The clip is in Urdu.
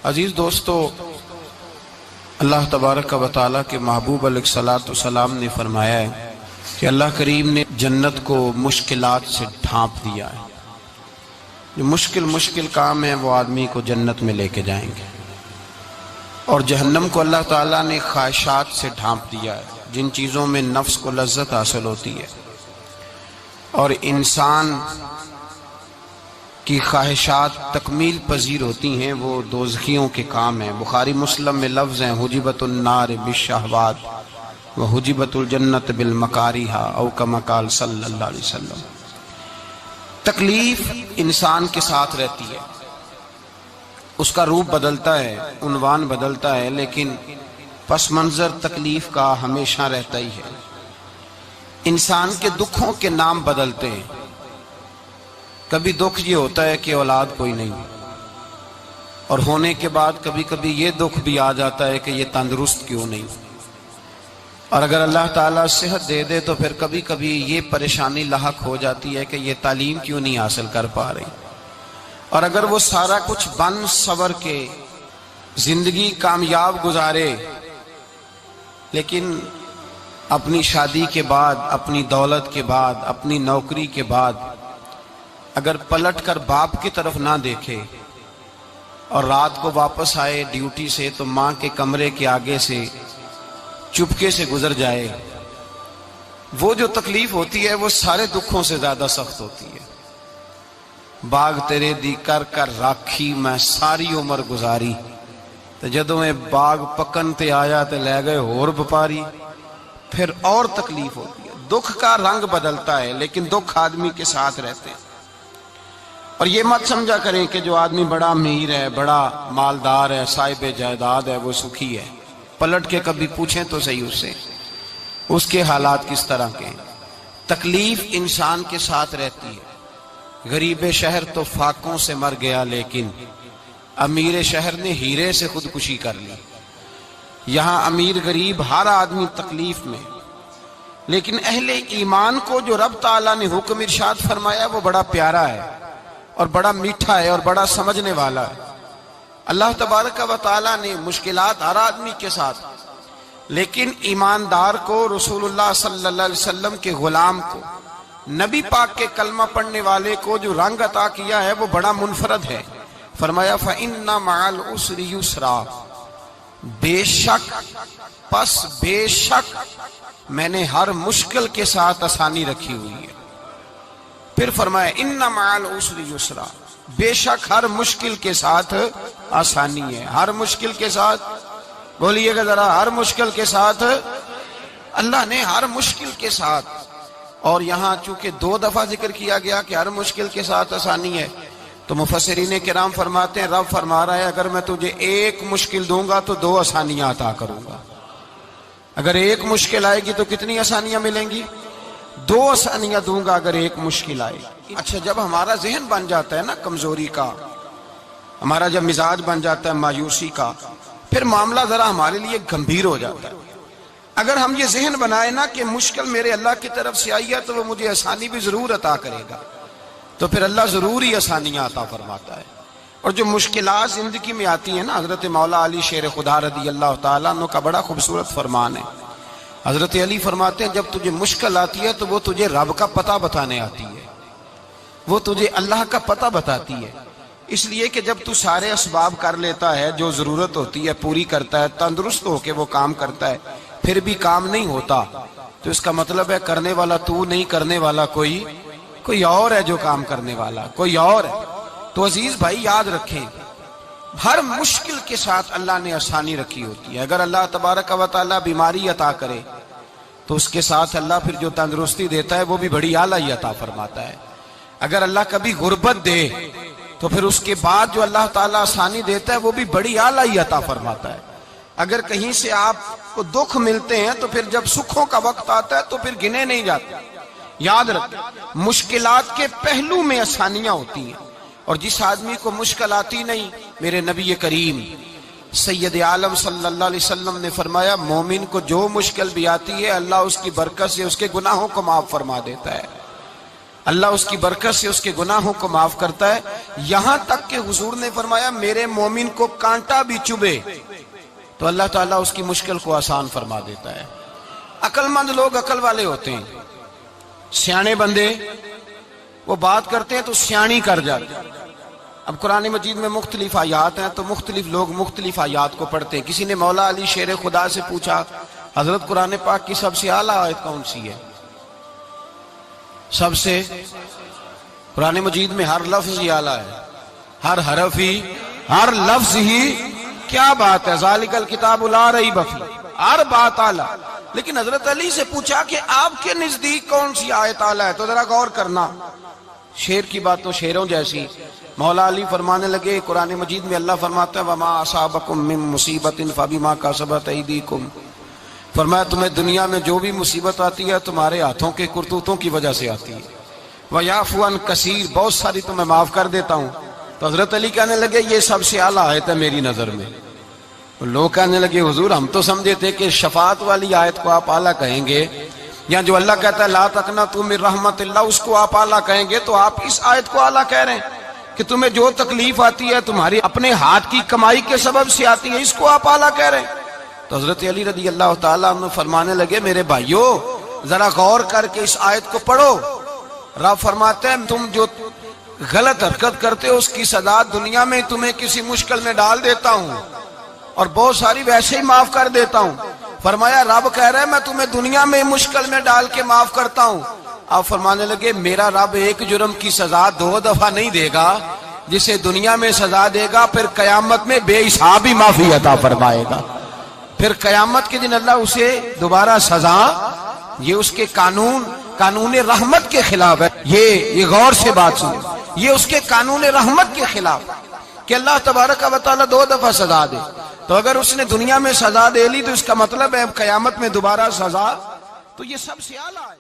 عزیز دوستو، اللہ تبارک و تعالیٰ کے محبوب علیہ الصلوۃ والسلام نے فرمایا ہے کہ اللہ کریم نے جنت کو مشکلات سے ڈھانپ دیا ہے۔ جو مشکل کام ہیں وہ آدمی کو جنت میں لے کے جائیں گے، اور جہنم کو اللہ تعالیٰ نے خواہشات سے ڈھانپ دیا ہے، جن چیزوں میں نفس کو لذت حاصل ہوتی ہے اور انسان کی خواہشات تکمیل پذیر ہوتی ہیں، وہ دوزخیوں کے کام ہیں۔ بخاری مسلم میں لفظ ہیں حجبت النار بالشہوات وحجبت الجنت بالمکارہ، او کما قال صلی اللہ علیہ وسلم۔ تکلیف انسان کے ساتھ رہتی ہے، اس کا روپ بدلتا ہے، عنوان بدلتا ہے، لیکن پس منظر تکلیف کا ہمیشہ رہتا ہی ہے۔ انسان کے دکھوں کے نام بدلتے ہیں۔ کبھی دکھ یہ ہوتا ہے کہ اولاد کوئی نہیں، اور ہونے کے بعد کبھی کبھی یہ دکھ بھی آ جاتا ہے کہ یہ تندرست کیوں نہیں، اور اگر اللہ تعالیٰ صحت دے دے تو پھر کبھی کبھی یہ پریشانی لاحق ہو جاتی ہے کہ یہ تعلیم کیوں نہیں حاصل کر پا رہی، اور اگر وہ سارا کچھ بن سور کے زندگی کامیاب گزارے، لیکن اپنی شادی کے بعد، اپنی دولت کے بعد، اپنی نوکری کے بعد اگر پلٹ کر باپ کی طرف نہ دیکھے اور رات کو واپس آئے ڈیوٹی سے تو ماں کے کمرے کے آگے سے چپکے سے گزر جائے، وہ جو تکلیف ہوتی ہے وہ سارے دکھوں سے زیادہ سخت ہوتی ہے۔ باغ تیرے دی کر کر راکھی میں ساری عمر گزاری، تو جدوں میں باغ پکن تے آیا تے لے گئے اور بپاری، پھر اور تکلیف ہوتی ہے۔ دکھ کا رنگ بدلتا ہے، لیکن دکھ آدمی کے ساتھ رہتے ہیں۔ اور یہ مت سمجھا کریں کہ جو آدمی بڑا امیر ہے، بڑا مالدار ہے، صاحب جائیداد ہے، وہ سکھی ہے۔ پلٹ کے کبھی پوچھیں تو صحیح اس سے، اس کے حالات کس طرح کے ہیں۔ تکلیف انسان کے ساتھ رہتی ہے۔ غریب شہر تو فاقوں سے مر گیا، لیکن امیر شہر نے ہیرے سے خودکشی کر لی۔ یہاں امیر غریب ہر آدمی تکلیف میں، لیکن اہل ایمان کو جو رب تعالیٰ نے حکم ارشاد فرمایا وہ بڑا پیارا ہے اور بڑا میٹھا ہے اور بڑا سمجھنے والا ہے۔ اللہ تبارک و تعالیٰ نے مشکلات ہر آدمی کے ساتھ، لیکن ایماندار کو، رسول اللہ صلی اللہ علیہ وسلم کے غلام کو، نبی پاک کے کلمہ پڑھنے والے کو جو رنگ عطا کیا ہے وہ بڑا منفرد ہے۔ فرمایا فَإِنَّ مَعَ الْعُسْرِ يُسْرًا، بے شک میں نے ہر مشکل کے ساتھ آسانی رکھی ہوئی ہے۔ پھر فرمایا اِنَّ مَعَ الْعُسْرِ يُسْرًا، بے شک ہر مشکل کے ساتھ آسانی ہے۔ ہر مشکل کے ساتھ، بولیے گا ذرا، ہر مشکل کے ساتھ، اللہ نے ہر مشکل کے ساتھ۔ اور یہاں چونکہ 2 دفعہ ذکر کیا گیا کہ ہر مشکل کے ساتھ آسانی ہے، تو مفسرین کرام فرماتے ہیں رب فرما رہا ہے اگر میں تجھے 1 مشکل دوں گا تو 2 آسانیاں عطا کروں گا۔ اگر 1 مشکل آئے گی تو کتنی آسانیاں ملیں گی؟ 2 آسانیاں دوں گا اگر 1 مشکل آئے۔ اچھا، جب ہمارا ذہن بن جاتا ہے نا کمزوری کا، ہمارا جب مزاج بن جاتا ہے مایوسی کا، پھر معاملہ ذرا ہمارے لیے گمبھیر ہو جاتا ہے۔ اگر ہم یہ ذہن بنائے نا کہ مشکل میرے اللہ کی طرف سے آئی ہے تو وہ مجھے آسانی بھی ضرور عطا کرے گا، تو پھر اللہ ضرور ہی آسانیاں عطا فرماتا ہے۔ اور جو مشکلات زندگی میں آتی ہیں نا، حضرت مولا علی شیر خدا رضی اللہ تعالیٰ عنہ کا بڑا خوبصورت فرمان ہے۔ حضرت علی فرماتے ہیں جب تجھے مشکل آتی ہے تو وہ تجھے رب کا پتہ بتانے آتی ہے، وہ تجھے اللہ کا پتہ بتاتی ہے۔ اس لیے کہ جب تو سارے اسباب کر لیتا ہے، جو ضرورت ہوتی ہے پوری کرتا ہے، تندرست ہو کے وہ کام کرتا ہے، پھر بھی کام نہیں ہوتا، تو اس کا مطلب ہے کرنے والا تو نہیں، کرنے والا کوئی اور ہے، جو کام کرنے والا کوئی اور ہے۔ تو عزیز بھائی یاد رکھیں، ہر مشکل کے ساتھ اللہ نے آسانی رکھی ہوتی ہے۔ اگر اللہ تبارک و تعالیٰ بیماری عطا کرے تو اس کے ساتھ اللہ پھر جو تندرستی دیتا ہے وہ بھی بڑی اعلیٰ ہی عطا فرماتا ہے۔ اگر اللہ کبھی غربت دے تو پھر اس کے بعد جو اللہ تعالیٰ آسانی دیتا ہے وہ بھی بڑی اعلیٰ ہی عطا فرماتا ہے۔ اگر کہیں سے آپ کو دکھ ملتے ہیں تو پھر جب سکھوں کا وقت آتا ہے تو پھر گنے نہیں جاتے۔ یاد رکھیں، مشکلات کے پہلو میں آسانیاں ہوتی ہیں، اور جس آدمی کو مشکل آتی نہیں، میرے نبی کریم سید عالم صلی اللہ علیہ وسلم نے فرمایا مومن کو جو مشکل بھی آتی ہے اللہ اس کی برکت سے اس کے گناہوں کو معاف فرما دیتا ہے۔ اللہ اس کی برکت سے اس کے گناہوں کو معاف کرتا ہے، یہاں تک کہ حضور نے فرمایا میرے مومن کو کانٹا بھی چبھے تو اللہ تعالیٰ اس کی مشکل کو آسان فرما دیتا ہے۔ عقل مند لوگ عقل والے ہوتے ہیں، سیانے بندے وہ بات کرتے ہیں تو سیانی کر جاتے ہیں۔ اب قرآن مجید میں مختلف آیات ہیں تو مختلف لوگ مختلف آیات کو پڑھتے ہیں۔ کسی نے مولا علی شیر خدا سے پوچھا حضرت قرآن پاک کی سب سے اعلیٰ آیت کون سی ہے؟ سب سے قرآن مجید میں ہر لفظ ہی اعلیٰ ہے، ہر حرف ہی، ہر لفظ ہی، کیا بات ہے، ذالک الکتاب لا ریب فیہ، ہر بات اعلیٰ۔ لیکن حضرت علی سے پوچھا کہ آپ کے نزدیک کون سی آیت اعلیٰ ہے، تو ذرا غور کرنا، شیر کی بات تو شیروں جیسی۔ مولا علی فرمانے لگے قرآن مجید میں اللہ فرماتا ہے وَمَا أَصَابَكُم مِّن مُّصِيبَةٍ فَبِمَا كَسَبَتْ أَيْدِيكُمْ، فرمایا تمہیں دنیا میں جو بھی مصیبت آتی ہے تمہارے ہاتھوں کے کرتوتوں کی وجہ سے آتی ہے، وَيَعْفُو عَن كَثِيرٍ، بہت ساری تمہیں معاف کر دیتا ہوں۔ تو حضرت علی کہنے لگے یہ سب سے اعلیٰ آیت ہے میری نظر میں۔ لوگ کہنے لگے حضور ہم تو سمجھے تھے کہ شفاعت والی آیت کو آپ اعلیٰ کہیں گے، یا جو اللہ کہتا ہے لا تقنطوا من رحمت اللہ اس کو آپ اعلیٰ کہیں گے، تو آپ اس آیت کو اعلیٰ کہہ رہے ہیں کہ تمہیں جو تکلیف آتی ہے تمہاری اپنے ہاتھ کی کمائی کے سبب سے آتی ہے، اس کو آپ اعلیٰ کہہ رہے ہیں۔ تو حضرت علی رضی اللہ تعالیٰ عنہ فرمانے لگے میرے بھائیو ذرا غور کر کے اس آیت کو پڑھو۔ رب فرماتے ہیں تم جو غلط حرکت کرتے ہو اس کی سزا دنیا میں تمہیں کسی مشکل میں ڈال دیتا ہوں اور بہت ساری ویسے ہی معاف کر دیتا ہوں۔ فرمایا رب کہہ رہا ہے میں تمہیں دنیا میں مشکل میں ڈال کے معاف کرتا ہوں۔ آپ فرمانے لگے میرا رب ایک جرم کی سزا 2 دفعہ نہیں دے گا، جسے دنیا میں سزا دے گا پھر قیامت میں بے حساب ہی معافی عطا فرمائے گا۔ پھر قیامت کے دن اللہ اسے دوبارہ سزا، یہ اس کے قانون رحمت کے خلاف ہے، یہ غور سے بات سنیں، یہ اس کے قانون رحمت کے خلاف کہ اللہ تبارک و تعالیٰ 2 دفعہ سزا دے۔ تو اگر اس نے دنیا میں سزا دے لی تو اس کا مطلب ہے قیامت میں دوبارہ سزا، تو یہ سب سے اعلیٰ ہے۔